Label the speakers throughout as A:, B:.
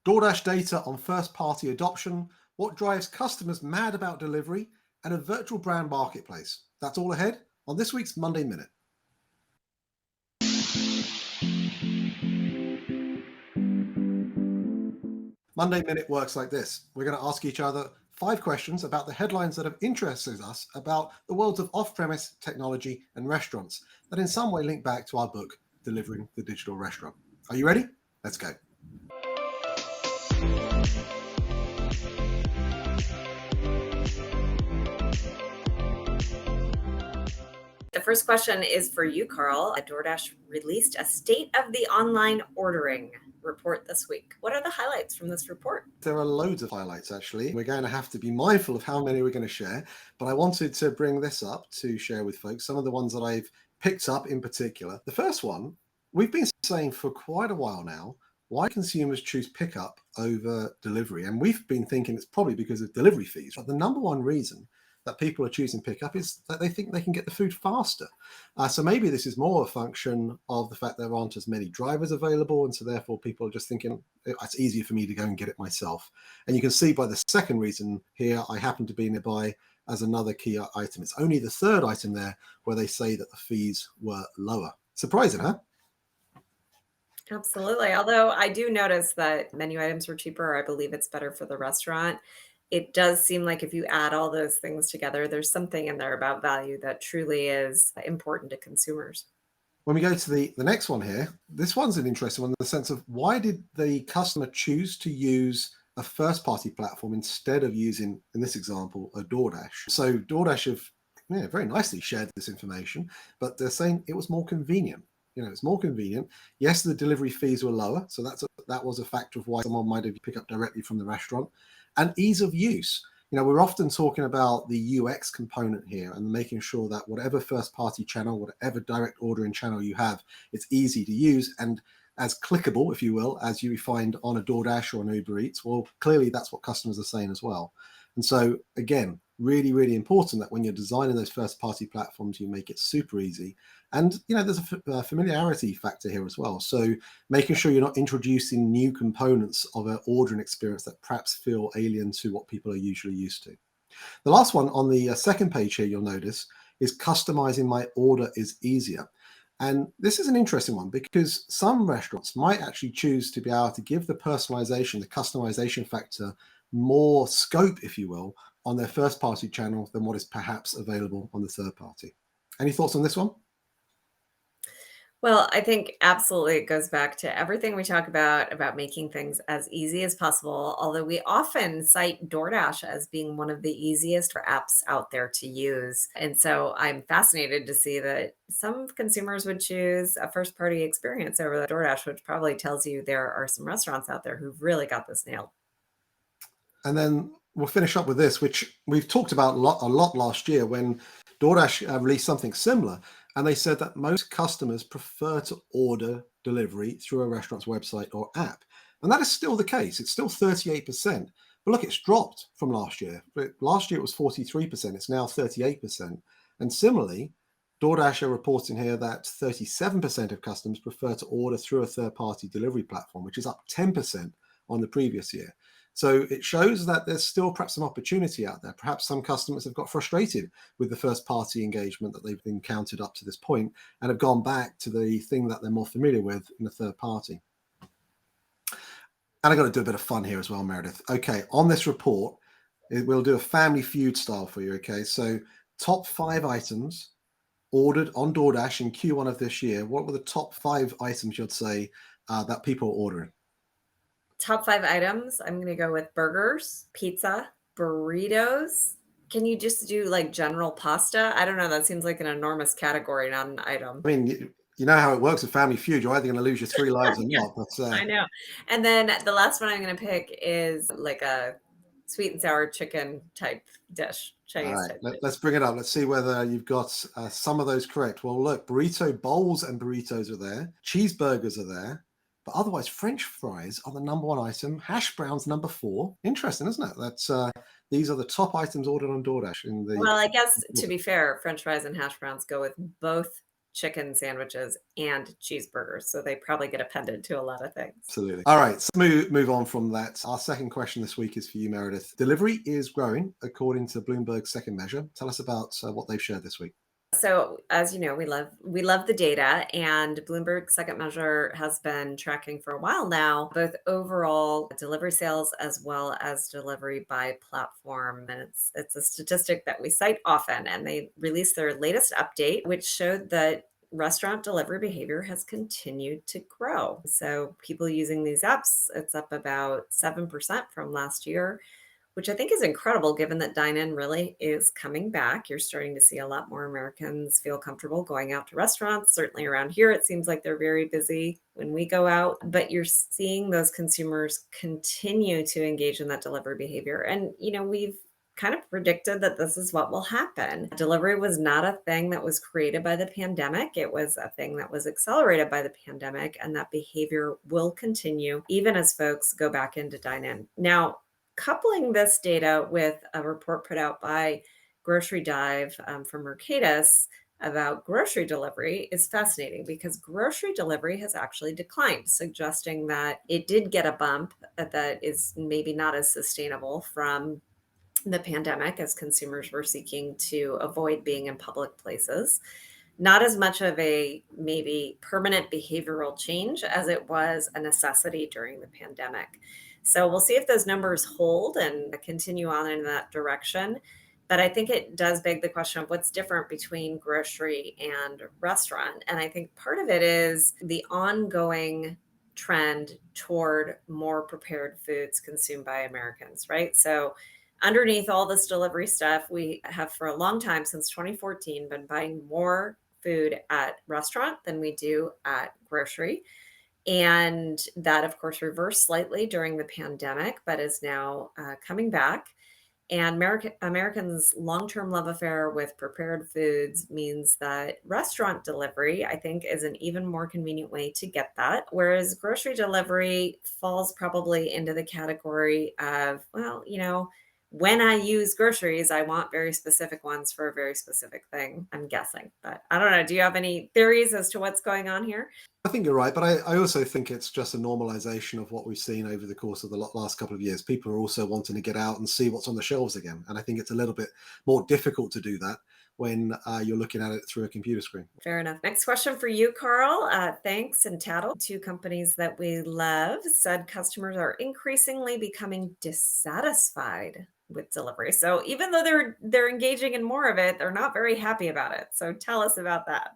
A: DoorDash data on first-party adoption, what drives customers mad about delivery, and a virtual brand marketplace. That's all ahead on this week's Monday Minute. Monday Minute works like this. We're going to ask each other 5 questions about the headlines that have interested us about the worlds of off-premise technology and restaurants that in some way link back to our book, Delivering the Digital Restaurant. Are you ready? Let's go.
B: The first question is for you, Carl. DoorDash released a State of the Online Ordering report this week. What are the highlights from this report?
A: There are loads of highlights, actually. We're going to have to be mindful of how many we're going to share, but I wanted to bring this up to share with folks, some of the ones that I've picked up in particular. The first one, we've been saying for quite a while now, why consumers choose pickup over delivery. And we've been thinking it's probably because of delivery fees. But the number one reason that people are choosing pickup is that they think they can get the food faster. So maybe this is more a function of the fact there aren't as many drivers available, and so therefore people are just thinking it's easier for me to go and get it myself. And you can see by the second reason here, I happen to be nearby as another key item. It's only the third item there where they say that the fees were lower. Surprising, huh?
B: Absolutely. Although I do notice that menu items were cheaper. I believe it's better for the restaurant. It does seem like if you add all those things together, there's something in there about value that truly is important to consumers.
A: When we go to the next one here, this one's an interesting one in the sense of why did the customer choose to use a first-party platform instead of using, in this example, a DoorDash? So DoorDash have very nicely shared this information, but they're saying it was more convenient. It's more convenient. Yes, the delivery fees were lower, so that was a factor of why someone might have picked up directly from the restaurant. And ease of use. We're often talking about the UX component here and making sure that whatever first-party channel, whatever direct ordering channel you have, it's easy to use and as clickable, if you will, as you find on a DoorDash or an Uber Eats. Well, clearly that's what customers are saying as well. And so, again, really, really important that when you're designing those first-party platforms, you make it super easy. And, there's a familiarity factor here as well. So making sure you're not introducing new components of an ordering experience that perhaps feel alien to what people are usually used to. The last one on the second page here, you'll notice, is customizing my order is easier. And this is an interesting one because some restaurants might actually choose to be able to give the personalization, the customization factor, more scope, if you will, on their first-party channel than what is perhaps available on the third party. Any thoughts on this one?
B: Well, I think absolutely it goes back to everything we talk about making things as easy as possible, although we often cite DoorDash as being one of the easiest apps out there to use. And so I'm fascinated to see that some consumers would choose a first-party experience over the DoorDash, which probably tells you there are some restaurants out there who've really got this nailed.
A: And then we'll finish up with this, which we've talked about a lot last year when DoorDash released something similar. And they said that most customers prefer to order delivery through a restaurant's website or app. And that is still the case. It's still 38%. But look, it's dropped from last year. Last year it was 43%. It's now 38%. And similarly, DoorDash are reporting here that 37% of customers prefer to order through a third-party delivery platform, which is up 10% on the previous year. So it shows that there's still perhaps some opportunity out there. Perhaps some customers have got frustrated with the first-party engagement that they've encountered up to this point and have gone back to the thing that they're more familiar with in the third party. And I've got to do a bit of fun here as well, Meredith. Okay, on this report, we'll do a family feud style for you, okay? So top 5 items ordered on DoorDash in Q1 of this year. What were the top 5 items you'd say that people are ordering?
B: Top 5 items, I'm going to go with burgers, pizza, burritos. Can you just do like general pasta? I don't know. That seems like an enormous category, not an item.
A: I mean, you know how it works with Family Feud. You're either going to lose your 3 lives or not. But,
B: I know. And then the last one I'm going to pick is like a sweet and sour chicken type dish.
A: All right, let's bring it up. Let's see whether you've got some of those correct. Well, look, burrito bowls and burritos are there. Cheeseburgers are there. But otherwise, French fries are the number 1 item. Hash browns, number 4. Interesting, isn't it? That's these are the top items ordered on DoorDash.
B: Well, I guess to be fair, French fries and hash browns go with both chicken sandwiches and cheeseburgers. So they probably get appended to a lot of things.
A: Absolutely. All right, so move on from that. Our second question this week is for you, Meredith. Delivery is growing according to Bloomberg's second measure. Tell us about what they've shared this week.
B: So as you know, we love the data, and Bloomberg's second measure has been tracking for a while now, both overall delivery sales as well as delivery by platform. And it's a statistic that we cite often, and they released their latest update, which showed that restaurant delivery behavior has continued to grow. So people using these apps, it's up about 7% from last year, which I think is incredible given that dine-in really is coming back. You're starting to see a lot more Americans feel comfortable going out to restaurants. Certainly around here, it seems like they're very busy when we go out, but you're seeing those consumers continue to engage in that delivery behavior. And, we've kind of predicted that this is what will happen. Delivery was not a thing that was created by the pandemic. It was a thing that was accelerated by the pandemic, and that behavior will continue even as folks go back into dine-in. Now, coupling this data with a report put out by Grocery Dive from Mercatus about grocery delivery is fascinating, because grocery delivery has actually declined, suggesting that it did get a bump that is maybe not as sustainable from the pandemic, as consumers were seeking to avoid being in public places. Not as much of a maybe permanent behavioral change as it was a necessity during the pandemic. So we'll see if those numbers hold and continue on in that direction. But I think it does beg the question of what's different between grocery and restaurant. And I think part of it is the ongoing trend toward more prepared foods consumed by Americans, right? So underneath all this delivery stuff, we have for a long time, since 2014, been buying more food at restaurant than we do at grocery. And that, of course, reversed slightly during the pandemic, but is now coming back. And Americans' long-term love affair with prepared foods means that restaurant delivery, I think, is an even more convenient way to get that. Whereas grocery delivery falls probably into the category of, well, when I use groceries, I want very specific ones for a very specific thing, I'm guessing. But I don't know. Do you have any theories as to what's going on here?
A: I think you're right, but I also think it's just a normalization of what we've seen over the course of the last couple of years. People are also wanting to get out and see what's on the shelves again. And I think it's a little bit more difficult to do that when you're looking at it through a computer screen.
B: Fair enough. Next question for you, Carl. Thanx and Tattle, two companies that we love, said customers are increasingly becoming dissatisfied with delivery. So even though they're engaging in more of it, they're not very happy about it. So tell us about that.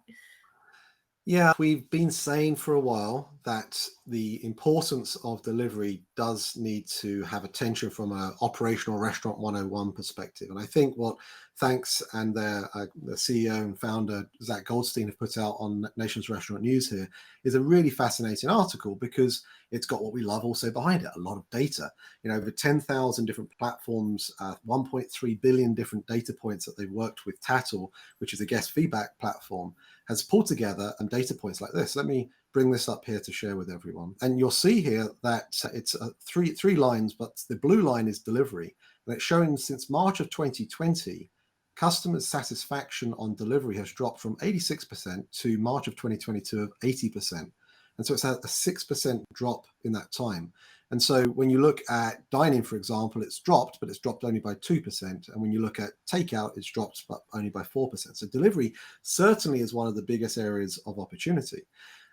A: Yeah, we've been saying for a while that the importance of delivery does need to have attention from an operational restaurant 101 perspective. And I think what Thanx and their the CEO and founder, Zach Goldstein, have put out on Nation's Restaurant News here is a really fascinating article, because it's got what we love also behind it, a lot of data. Over 10,000 different platforms, 1.3 billion different data points that they've worked with Tattle, which is a guest feedback platform, has pulled together and data points like this. Let me bring this up here to share with everyone. And you'll see here that it's three lines, but the blue line is delivery. And it's showing since March of 2020, customers' satisfaction on delivery has dropped from 86% to March of 2022 of 80%. And so it's a 6% drop in that time. And so when you look at dining, for example, it's dropped, but it's dropped only by 2%. And when you look at takeout, it's dropped but only by 4%. So delivery certainly is one of the biggest areas of opportunity.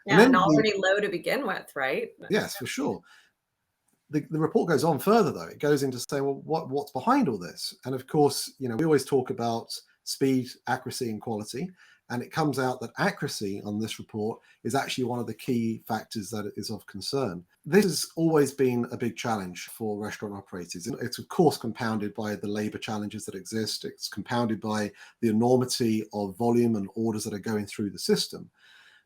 B: Yeah, and already low to begin with, right?
A: Yes, for sure. The report goes on further, though. It goes into saying, well, what's behind all this? And of course, we always talk about speed, accuracy, and quality. And it comes out that accuracy on this report is actually one of the key factors that is of concern. This has always been a big challenge for restaurant operators. It's of course compounded by the labor challenges that exist. It's compounded by the enormity of volume and orders that are going through the system.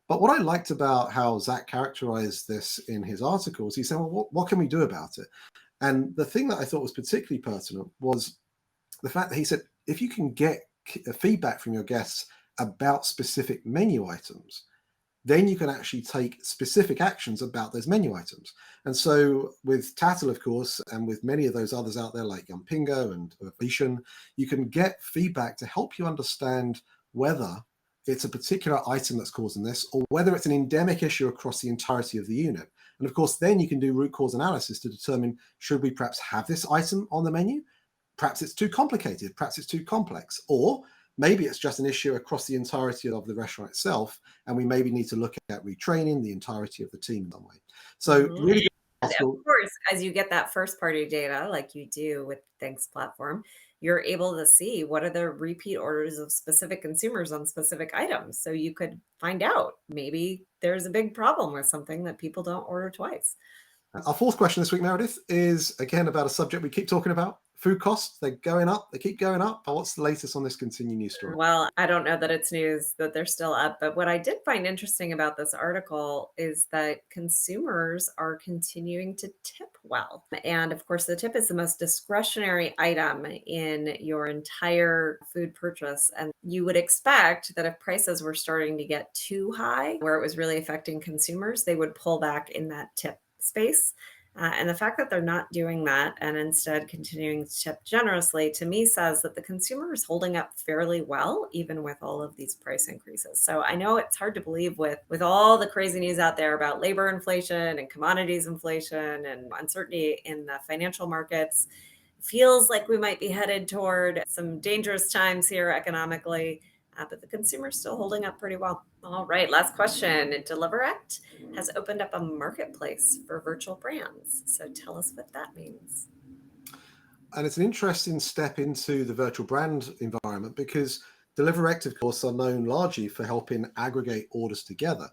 A: But what I liked about how Zach characterized this in his articles, he said, well, what can we do about it? And the thing that I thought was particularly pertinent was the fact that he said, if you can get feedback from your guests about specific menu items, then you can actually take specific actions about those menu items. And so with Tattle, of course, and with many of those others out there like Yumpingo and Vision, you can get feedback to help you understand whether it's a particular item that's causing this, or whether it's an endemic issue across the entirety of the unit. And of course, then you can do root cause analysis to determine, should we perhaps have this item on the menu? Perhaps it's too complicated, perhaps it's too complex, or maybe it's just an issue across the entirety of the restaurant itself, and we maybe need to look at retraining the entirety of the team in some way. So really good.
B: And of course, as you get that first party data, like you do with Thanx platform, you're able to see what are the repeat orders of specific consumers on specific items. So you could find out maybe there's a big problem with something that people don't order twice.
A: Our fourth question this week, Meredith, is again about a subject we keep talking about. Food costs, they're going up, they keep going up. What's the latest on this continuing news story?
B: Well, I don't know that it's news that they're still up, but what I did find interesting about this article is that consumers are continuing to tip well. And of course, the tip is the most discretionary item in your entire food purchase. And you would expect that if prices were starting to get too high, where it was really affecting consumers, they would pull back in that tip space. And the fact that they're not doing that and instead continuing to tip generously, to me, says that the consumer is holding up fairly well, even with all of these price increases. So I know it's hard to believe with all the crazy news out there about labor inflation and commodities inflation and uncertainty in the financial markets. Feels like we might be headed toward some dangerous times here economically. But the consumer's still holding up pretty well. All right, last question. Deliverect has opened up a marketplace for virtual brands. So tell us what that means.
A: And it's an interesting step into the virtual brand environment because Deliverect, of course, are known largely for helping aggregate orders together.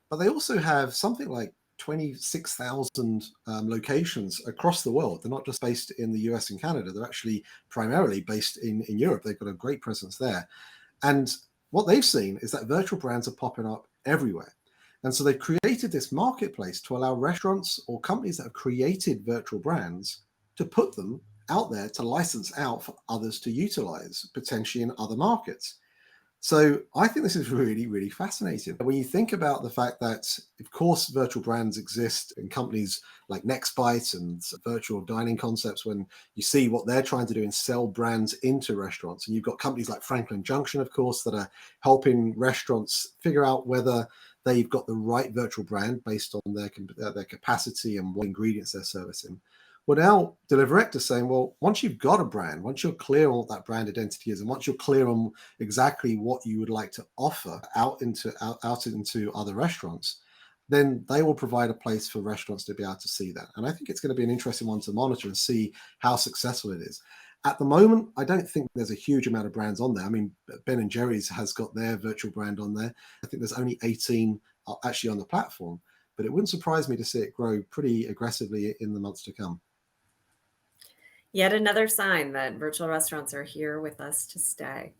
A: But they also have something like 26,000 locations across the world. They're not just based in the US and Canada. They're actually primarily based in Europe. They've got a great presence there. And what they've seen is that virtual brands are popping up everywhere. And so they've created this marketplace to allow restaurants or companies that have created virtual brands to put them out there to license out for others to utilize, potentially in other markets. So I think this is really, really fascinating. When you think about the fact that, of course, virtual brands exist in companies like Nextbite and virtual dining concepts, when you see what they're trying to do and sell brands into restaurants. And you've got companies like Franklin Junction, of course, that are helping restaurants figure out whether they've got the right virtual brand based on their capacity and what ingredients they're servicing. Well, now Deliverect is saying, well, once you've got a brand, once you're clear on what that brand identity is, and once you're clear on exactly what you would like to offer out into other restaurants, then they will provide a place for restaurants to be able to see that. And I think it's going to be an interesting one to monitor and see how successful it is. At the moment, I don't think there's a huge amount of brands on there. I mean, Ben & Jerry's has got their virtual brand on there. I think there's only 18 actually on the platform, but it wouldn't surprise me to see it grow pretty aggressively in the months to come.
B: Yet another sign that virtual restaurants are here with us to stay.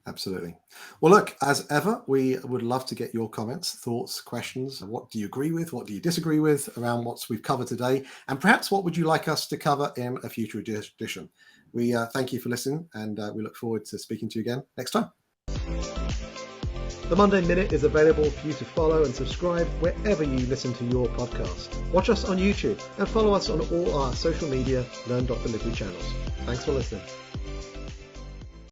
A: Absolutely. Well, look, as ever, we would love to get your comments, thoughts, questions. What do you agree with? What do you disagree with around what we've covered today? And perhaps what would you like us to cover in a future edition? We thank you for listening, and we look forward to speaking to you again next time. The Monday Minute is available for you to follow and subscribe wherever you listen to your podcast. Watch us on YouTube and follow us on all our social media Learn.Delivery channels. Thanks for listening.